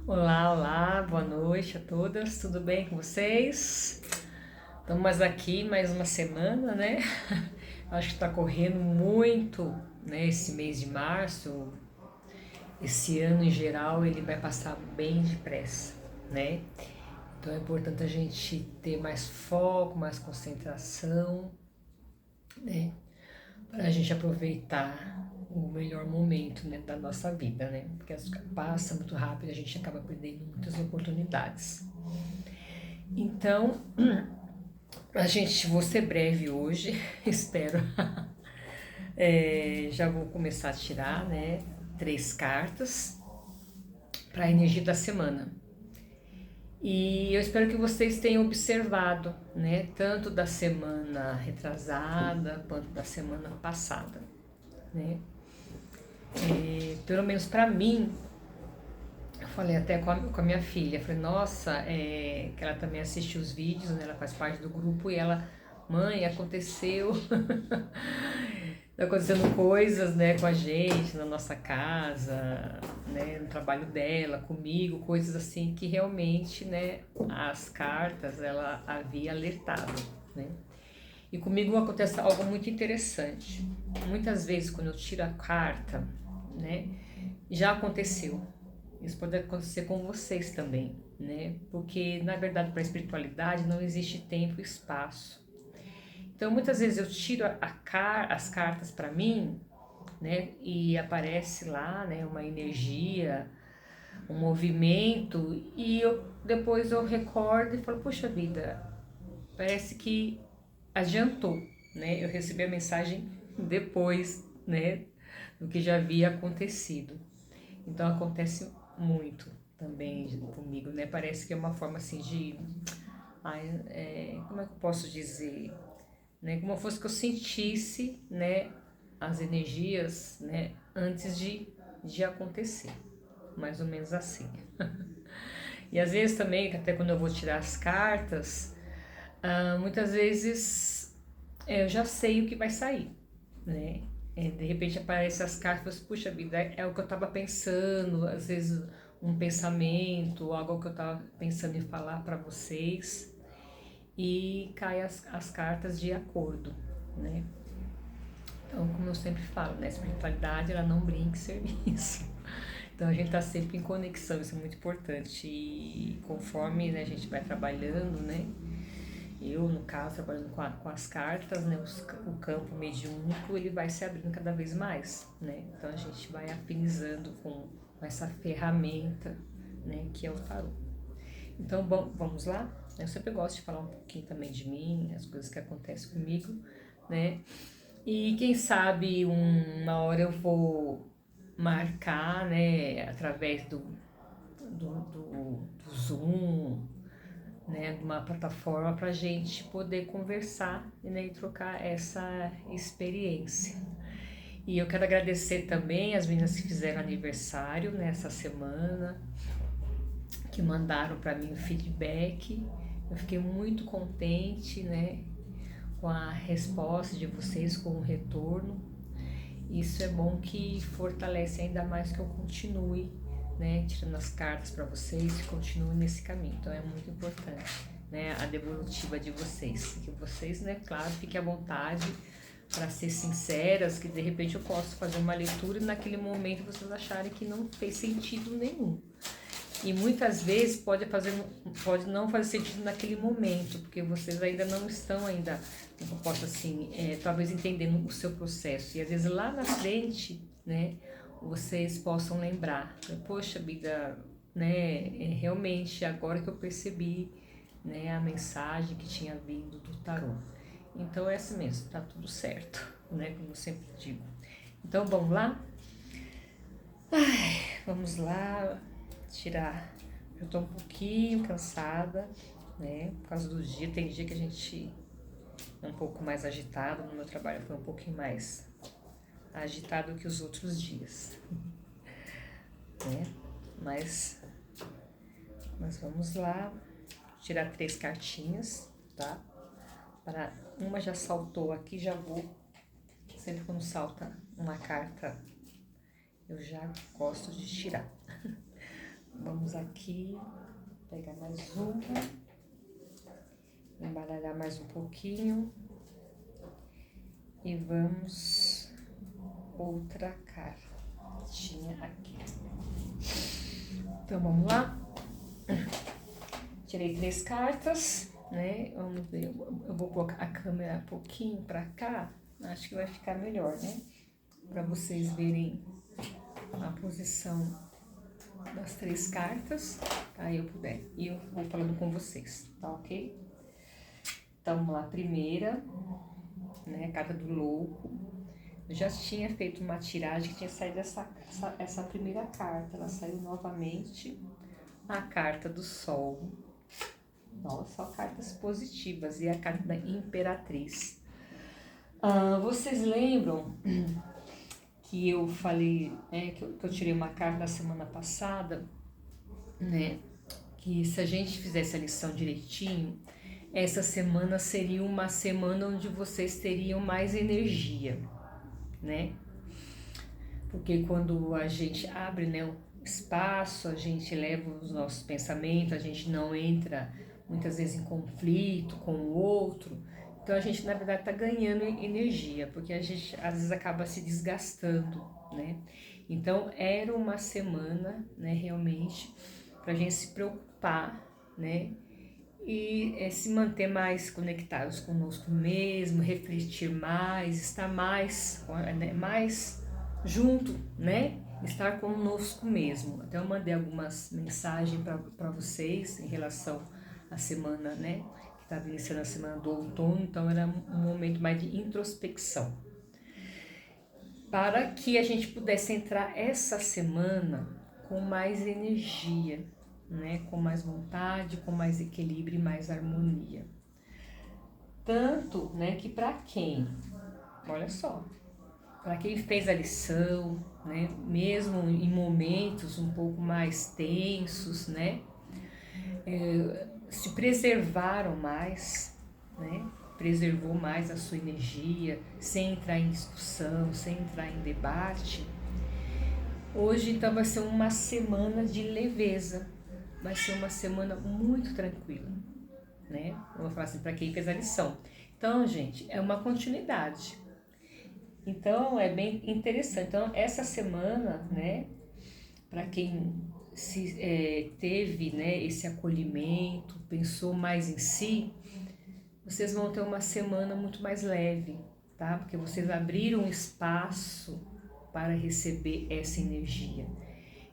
Olá, olá, boa noite a todas, tudo bem com vocês? Estamos aqui mais uma semana, né? Acho que está correndo muito, né? Esse mês de março, esse ano em geral, ele vai passar bem depressa, né? Então é importante a gente ter mais foco, mais concentração, né? Para a gente aproveitar o melhor momento, né, da nossa vida, né? Porque passa muito rápido, a gente acaba perdendo muitas oportunidades. Então, a gente, vou ser breve hoje, espero. Já vou começar a tirar, né, 3 cartas para a energia da semana. E eu espero que vocês tenham observado, né, tanto da semana retrasada quanto da semana passada, né? Pelo menos para mim, eu falei até com a minha filha, falei, nossa, que ela também assiste os vídeos, né, ela faz parte do grupo e ela, mãe, aconteceu tá acontecendo coisas, né, com a gente, na nossa casa, né, no trabalho dela, comigo, coisas assim que realmente, né, as cartas ela havia alertado, né. E comigo acontece algo muito interessante. Muitas vezes quando eu tiro a carta, né, já aconteceu. Isso pode acontecer com vocês também, né? Porque na verdade para a espiritualidade não existe tempo e espaço. Então muitas vezes eu tiro as cartas para mim, né? E aparece lá, né? Uma energia, um movimento e depois eu recordo e falo, puxa vida, parece que adiantou, né? Eu recebi a mensagem depois, né? Do que já havia acontecido. Então acontece muito também comigo, né? Parece que é uma forma assim de, como é que eu posso dizer, né? Como fosse que eu sentisse, né? As energias, né? Antes de acontecer, mais ou menos assim. E às vezes também, até quando eu vou tirar as cartas, muitas vezes eu já sei o que vai sair, né? De repente aparecem as cartas, puxa vida, é o que eu estava pensando, às vezes um pensamento, algo que eu estava pensando em falar para vocês, e cai as cartas de acordo, né? Então, como eu sempre falo, né, a espiritualidade ela não brinca em serviço. Então a gente está sempre em conexão, isso é muito importante. E conforme, né, a gente vai trabalhando, né, eu, no caso, trabalhando com as cartas, né, o campo mediúnico, ele vai se abrindo cada vez mais, né? Então a gente vai afinizando com essa ferramenta, né, que é o tarô. Então, bom, vamos lá? Eu sempre gosto de falar um pouquinho também de mim, as coisas que acontecem comigo, né? E quem sabe uma hora eu vou marcar, né, através do Zoom, né, de uma plataforma para a gente poder conversar, né, e trocar essa experiência. E eu quero agradecer também as meninas que fizeram aniversário nessa semana, que mandaram para mim o feedback. Eu fiquei muito contente, né, com a resposta de vocês, com o retorno. Isso é bom que fortalece ainda mais que eu continue, né, tirando as cartas para vocês e continue nesse caminho. Então é muito importante, né, a devolutiva de vocês. Que vocês, né, claro, fiquem à vontade para ser sinceras, que de repente eu posso fazer uma leitura e naquele momento vocês acharem que não fez sentido nenhum. E muitas vezes pode não fazer sentido naquele momento, porque vocês ainda não estão ainda, como eu posso assim, talvez entendendo o seu processo. E às vezes lá na frente, né, vocês possam lembrar, poxa vida, né, realmente agora que eu percebi, né, a mensagem que tinha vindo do tarô. Então é assim mesmo, tá tudo certo, né, como eu sempre digo. Então vamos lá? Vamos lá, tirar. Eu tô um pouquinho cansada, né? Por causa do dia. Tem dia que a gente é um pouco mais agitado. No meu trabalho foi um pouquinho mais agitado que os outros dias, né? Mas, mas vamos lá, tirar 3 cartinhas, tá? Uma já saltou aqui, já vou. Sempre quando salta uma carta, eu já gosto de tirar. vamos aqui pegar mais uma, embaralhar mais um pouquinho e vamos outra cartinha aqui. Então vamos lá. Tirei 3 cartas, né? Vamos ver, eu vou colocar a câmera um pouquinho para cá, acho que vai ficar melhor, né? Para vocês verem a posição das 3 cartas, aí eu puder, e eu vou falando com vocês, tá ok? Então vamos lá, primeira, né? A carta do louco. Eu já tinha feito uma tiragem que tinha saído essa primeira carta, ela saiu novamente, a carta do sol. Nossa, só cartas positivas e a carta da Imperatriz. Vocês lembram que eu falei, que eu tirei uma carta na semana passada, né? Que se a gente fizesse a lição direitinho, essa semana seria uma semana onde vocês teriam mais energia, né? Porque quando a gente abre, né, o espaço, a gente leva os nossos pensamentos, a gente não entra muitas vezes em conflito com o outro, então a gente na verdade está ganhando energia, porque a gente às vezes acaba se desgastando, né? Então era uma semana, né, realmente, para a gente se preocupar, né? E se manter mais conectados conosco mesmo, refletir mais, estar mais, né, mais junto, né? Estar conosco mesmo. Até eu mandei algumas mensagens para vocês em relação à semana, né? Que estava iniciando a semana do outono, então era um momento mais de introspecção. Para que a gente pudesse entrar essa semana com mais energia, né? Com mais vontade, com mais equilíbrio e mais harmonia. Tanto, né, que para quem, olha só, para quem fez a lição, né, mesmo em momentos um pouco mais tensos, né, se preservaram mais, né, preservou mais a sua energia, sem entrar em discussão, sem entrar em debate. Hoje então vai ser uma semana de leveza, vai ser uma semana muito tranquila, né? Eu vou falar assim, para quem fez a lição. Então, gente, é uma continuidade. Então, é bem interessante. Então, essa semana, né, para quem teve, né, esse acolhimento, pensou mais em si, vocês vão ter uma semana muito mais leve, tá? Porque vocês abriram espaço para receber essa energia.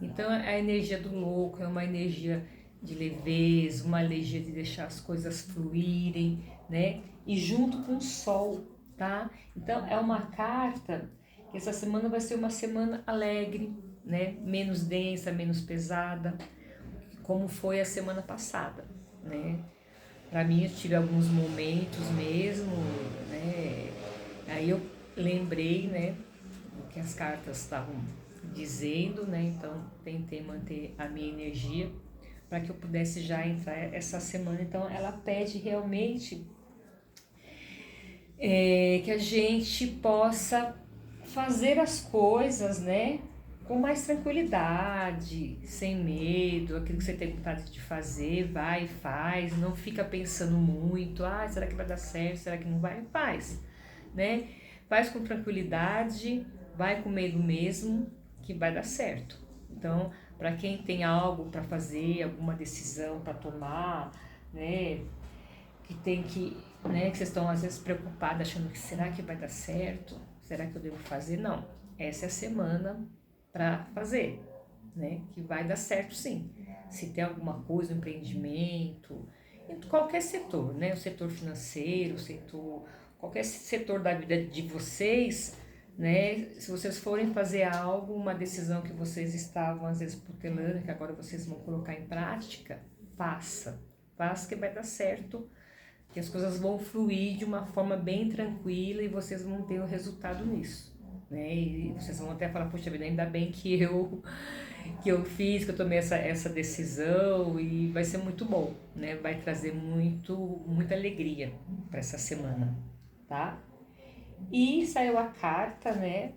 Então, a energia do louco é uma energia de leveza, uma energia de deixar as coisas fluírem, né? E junto com o sol, tá? Então, é uma carta que essa semana vai ser uma semana alegre, né? Menos densa, menos pesada, como foi a semana passada, né? Para mim, eu tive alguns momentos mesmo, né? Aí eu lembrei, né, o que as cartas estavam dizendo, né? Então, tentei manter a minha energia para que eu pudesse já entrar essa semana. Então, ela pede realmente que a gente possa fazer as coisas, né, com mais tranquilidade, sem medo, aquilo que você tem vontade de fazer, vai e faz, não fica pensando muito, será que vai dar certo, será que não vai? Faz, né? Faz com tranquilidade, vai com medo mesmo, que vai dar certo. Então, para quem tem algo para fazer, alguma decisão para tomar, né, que tem que, né, que vocês estão às vezes preocupados, achando que será que vai dar certo? Será que eu devo fazer? Não, essa é a semana para fazer, né, que vai dar certo sim. Se tem alguma coisa, um empreendimento, em qualquer setor, né, o setor financeiro, o setor, qualquer setor da vida de vocês, né, se vocês forem fazer algo, uma decisão que vocês estavam às vezes protelando, que agora vocês vão colocar em prática, faça que vai dar certo, que as coisas vão fluir de uma forma bem tranquila e vocês vão ter o resultado nisso, né? E vocês vão até falar, poxa vida, ainda bem que eu fiz, que eu tomei essa decisão, e vai ser muito bom, né? Vai trazer muita alegria para essa semana, tá? E saiu a carta, né,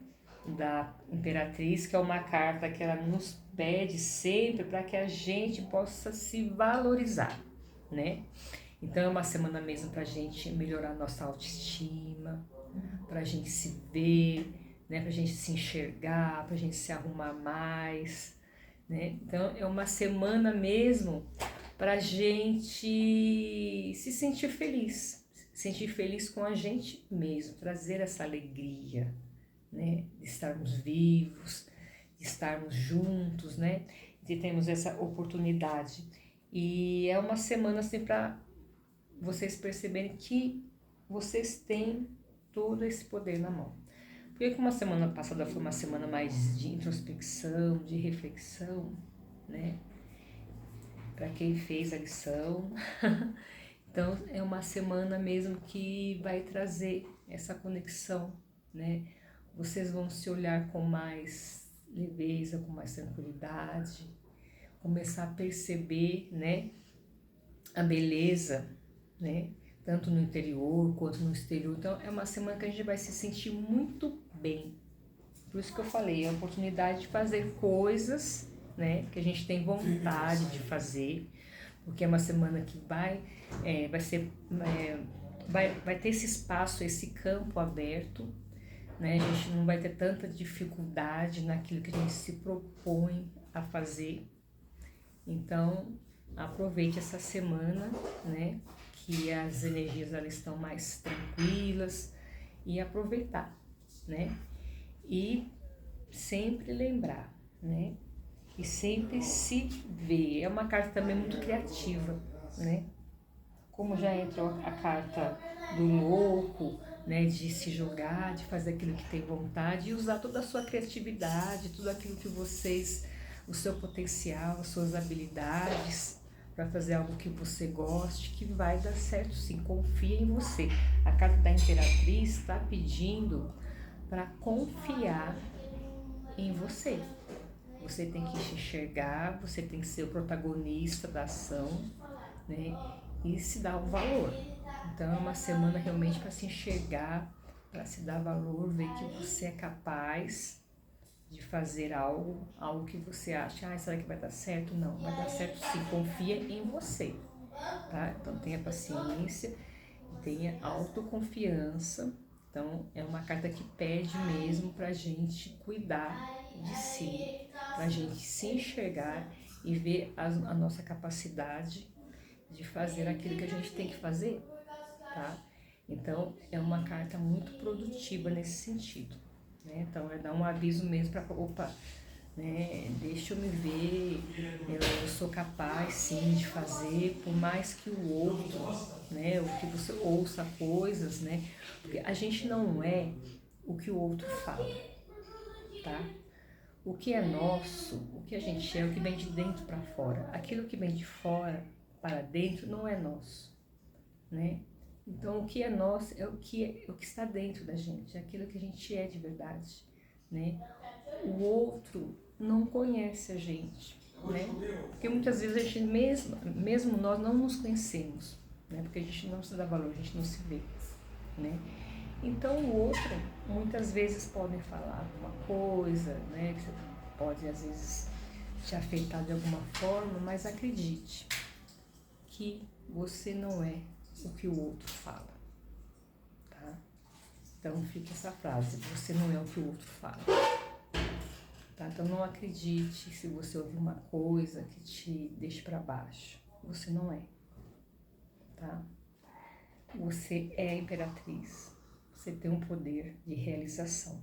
da Imperatriz, que é uma carta que ela nos pede sempre para que a gente possa se valorizar, né? Então é uma semana mesmo para a gente melhorar nossa autoestima, para a gente se ver, né? Para a gente se enxergar, para a gente se arrumar mais, né? Então é uma semana mesmo para a gente se sentir feliz com a gente mesmo, trazer essa alegria, né? De estarmos vivos, de estarmos juntos, né? De termos essa oportunidade. E é uma semana assim para vocês perceberem que vocês têm todo esse poder na mão. Porque como a semana passada foi uma semana mais de introspecção, de reflexão, né? Para quem fez a lição. Então é uma semana mesmo que vai trazer essa conexão, né? Vocês vão se olhar com mais leveza, com mais tranquilidade, começar a perceber, né, a beleza, né, tanto no interior quanto no exterior. Então é uma semana que a gente vai se sentir muito bem. Por isso que eu falei, é a oportunidade de fazer coisas, né, que a gente tem vontade de fazer, porque é uma semana que vai ser, vai ter esse espaço, esse campo aberto, né? A gente não vai ter tanta dificuldade naquilo que a gente se propõe a fazer. Então, aproveite essa semana, né? Que as energias elas estão mais tranquilas e aproveitar, né? E sempre lembrar, né? E sempre se ver. É uma carta também muito criativa, né? Como já entrou a carta do louco, né, de se jogar, de fazer aquilo que tem vontade e usar toda a sua criatividade, tudo aquilo que vocês, o seu potencial, as suas habilidades para fazer algo que você goste, que vai dar certo sim, confia em você. A carta da Imperatriz está pedindo para confiar em você. Você tem que se enxergar, você tem que ser o protagonista da ação, né? E se dar o valor. Então é uma semana realmente para se enxergar, para se dar valor, ver que você é capaz de fazer algo que você acha, será que vai dar certo? Não, vai dar certo sim, confia em você, tá? Então tenha paciência, tenha autoconfiança. Então é uma carta que pede mesmo para a gente cuidar de si, para a gente se enxergar e ver a nossa capacidade de fazer aquilo que a gente tem que fazer, tá? Então é uma carta muito produtiva nesse sentido, né? Então é dar um aviso mesmo para, opa, né? Deixa eu me ver, eu sou capaz sim de fazer, por mais que o outro, né? O que você ouça coisas, né? Porque a gente não é o que o outro fala, tá? O que é nosso, o que a gente é, o que vem de dentro para fora. Aquilo que vem de fora para dentro não é nosso, né? Então o que é nosso é o que está dentro da gente, é aquilo que a gente é de verdade, né? O outro não conhece a gente, né? Porque muitas vezes a gente mesmo nós não nos conhecemos, né? Porque a gente não se dá valor, a gente não se vê, né? Então o outro muitas vezes podem falar alguma coisa, né? Que você pode às vezes te afetar de alguma forma, mas acredite que você não é o que o outro fala, tá? Então fica essa frase, você não é o que o outro fala, tá? Então não acredite se você ouvir uma coisa que te deixe para baixo, você não é, tá? Você é a Imperatriz, você tem um poder de realização,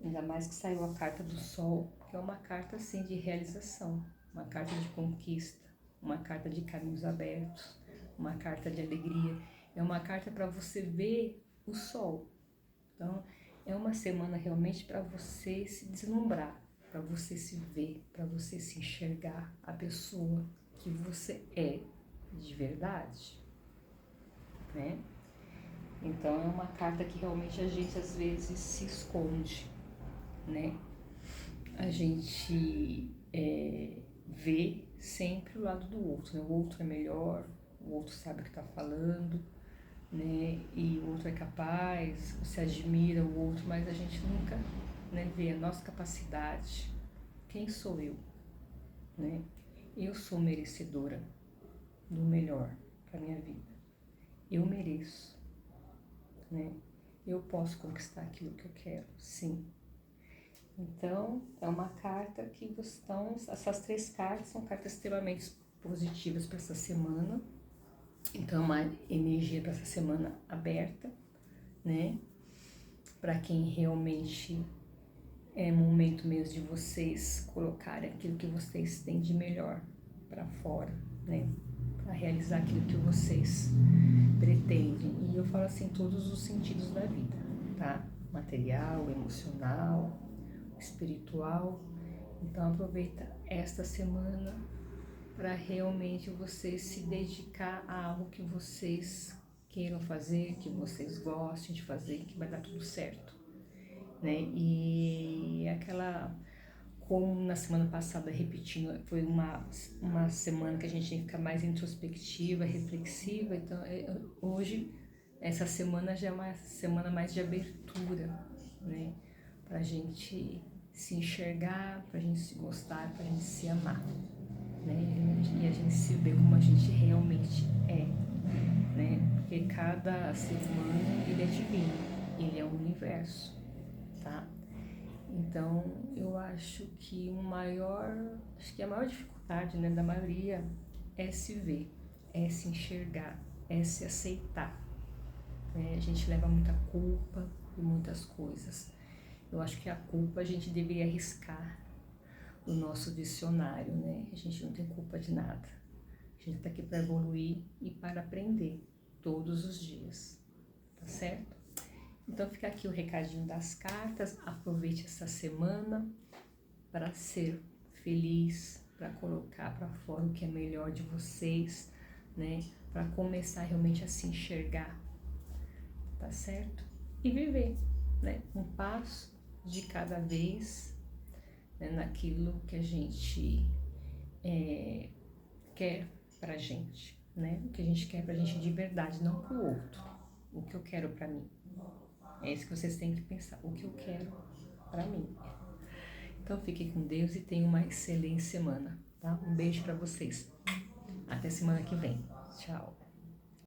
ainda mais que saiu a carta do Sol, que é uma carta assim de realização, uma carta de conquista, uma carta de caminhos abertos, uma carta de alegria, é uma carta para você ver o sol. Então, é uma semana realmente para você se deslumbrar, para você se ver, para você se enxergar a pessoa que você é de verdade, né? Então, é uma carta que realmente a gente às vezes se esconde, né? A gente vê sempre o lado do outro, né? O outro é melhor, o outro sabe o que está falando, né? E o outro é capaz, você admira o outro, mas a gente nunca né, ver a nossa capacidade, quem sou eu, né? Eu sou merecedora do melhor para minha vida. Eu mereço, né? Eu posso conquistar aquilo que eu quero, sim. Então, é uma carta que estão, essas 3 cartas são cartas extremamente positivas para essa semana. Então, uma energia para essa semana aberta, né? Para quem realmente é momento mesmo de vocês colocarem aquilo que vocês têm de melhor para fora, né? Para realizar aquilo que vocês pretendem. E eu falo assim, todos os sentidos da vida, tá? Material, emocional, espiritual. Então aproveita esta semana para realmente vocês se dedicar a algo que vocês queiram fazer, que vocês gostem de fazer, que vai dar tudo certo, né? E aquela, como na semana passada, repetindo, foi uma semana que a gente tem que ficar mais introspectiva, reflexiva. Então hoje, essa semana já é uma semana mais de abertura, né? Pra gente se enxergar, pra gente se gostar, pra gente se amar, né? E a gente se ver como a gente realmente é, né? Porque cada ser humano, ele é divino, ele é o universo, tá? Então, eu acho que a maior dificuldade, né, da maioria é se ver, é se enxergar, é se aceitar, né? A gente leva muita culpa e muitas coisas. Eu acho que a culpa a gente deveria arriscar do nosso dicionário, né? A gente não tem culpa de nada. A gente está aqui para evoluir e para aprender todos os dias, tá certo? Então fica aqui o recadinho das cartas. Aproveite essa semana para ser feliz, para colocar para fora o que é melhor de vocês, né? Para começar realmente a se enxergar, tá certo? E viver, né? Um passo de cada vez, né, naquilo que a gente quer pra gente, né? O que a gente quer pra gente de verdade, não pro outro. O que eu quero pra mim. É isso que vocês têm que pensar. O que eu quero pra mim. Então fiquem com Deus e tenham uma excelente semana, tá? Um beijo pra vocês. Até semana que vem. Tchau.